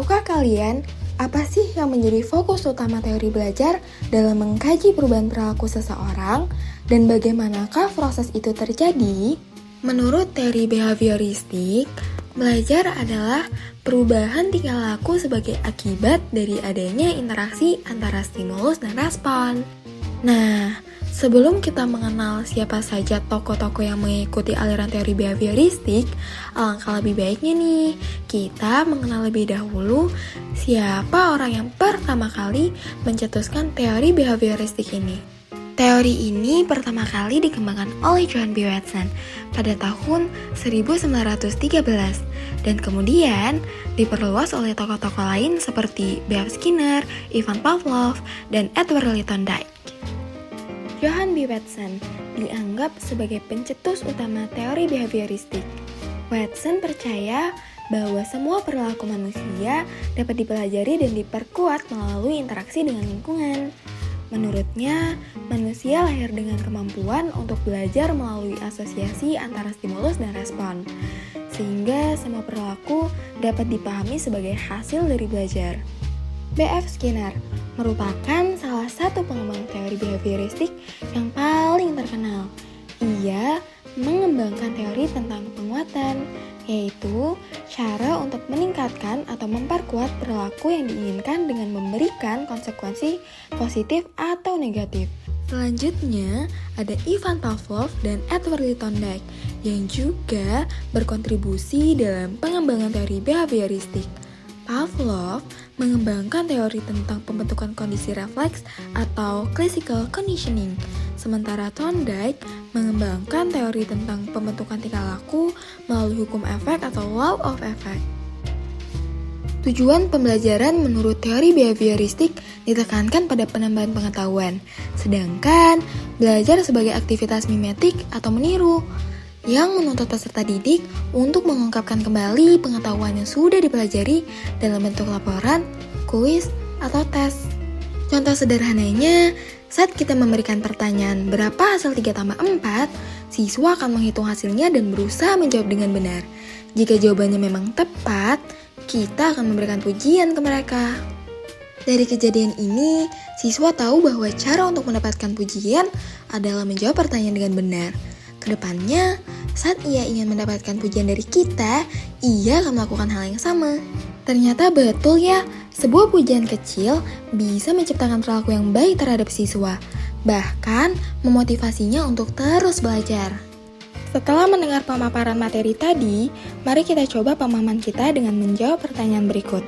Tahukah kalian, apa sih yang menjadi fokus utama teori belajar dalam mengkaji perubahan perilaku seseorang dan bagaimanakah proses itu terjadi? Menurut teori behavioristik, belajar adalah perubahan tingkah laku sebagai akibat dari adanya interaksi antara stimulus dan respon. Nah, sebelum kita mengenal siapa saja tokoh-tokoh yang mengikuti aliran teori behavioristik, alangkah lebih baiknya nih, kita mengenal lebih dahulu siapa orang yang pertama kali mencetuskan teori behavioristik ini. Teori ini pertama kali dikembangkan oleh John B. Watson pada tahun 1913 dan kemudian diperluas oleh tokoh-tokoh lain seperti B.F. Skinner, Ivan Pavlov, dan Edward Thorndike. John B. Watson dianggap sebagai pencetus utama teori behavioristik. Watson percaya bahwa semua perilaku manusia dapat dipelajari dan diperkuat melalui interaksi dengan lingkungan. Menurutnya, manusia lahir dengan kemampuan untuk belajar melalui asosiasi antara stimulus dan respon, sehingga semua perilaku dapat dipahami sebagai hasil dari belajar. B.F. Skinner merupakan salah satu pengembang teori behavioristik yang paling terkenal. Ia mengembangkan teori tentang penguatan, yaitu cara untuk meningkatkan atau memperkuat perilaku yang diinginkan dengan memberikan konsekuensi positif atau negatif. Selanjutnya, ada Ivan Pavlov dan Edward Thorndike yang juga berkontribusi dalam pengembangan teori behavioristik. Pavlov mengembangkan teori tentang pembentukan kondisi refleks atau classical conditioning, sementara Thorndike mengembangkan teori tentang pembentukan tingkah laku melalui hukum efek atau law of effect. Tujuan pembelajaran menurut teori behavioristik ditekankan pada penambahan pengetahuan, sedangkan belajar sebagai aktivitas mimetik atau meniru yang menuntut peserta didik untuk mengungkapkan kembali pengetahuan yang sudah dipelajari dalam bentuk laporan, kuis, atau tes. Contoh sederhananya, saat kita memberikan pertanyaan berapa hasil 3 tambah 4, siswa akan menghitung hasilnya dan berusaha menjawab dengan benar. Jika jawabannya memang tepat, kita akan memberikan pujian ke mereka. Dari kejadian ini, siswa tahu bahwa cara untuk mendapatkan pujian adalah menjawab pertanyaan dengan benar. Kedepannya, saat ia ingin mendapatkan pujian dari kita, ia akan melakukan hal yang sama. Ternyata betul ya, sebuah pujian kecil bisa menciptakan perilaku yang baik terhadap siswa, bahkan memotivasinya untuk terus belajar. Setelah mendengar pemaparan materi tadi, mari kita coba pemahaman kita dengan menjawab pertanyaan berikut.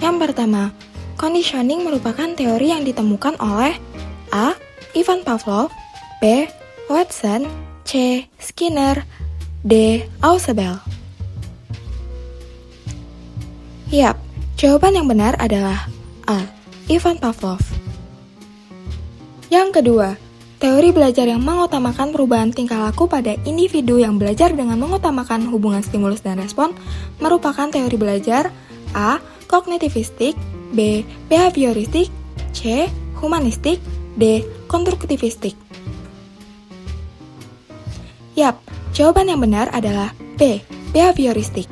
Yang pertama, conditioning merupakan teori yang ditemukan oleh A. Ivan Pavlov, B. Watson, C. Skinner, D. Ausubel. Yap, jawaban yang benar adalah A. Ivan Pavlov. Yang kedua, teori belajar yang mengutamakan perubahan tingkah laku pada individu yang belajar dengan mengutamakan hubungan stimulus dan respon merupakan teori belajar A. Kognitivistik, B. Behavioristik, C. Humanistik, D. Konstruktivistik. Yap, jawaban yang benar adalah B. Behavioristik.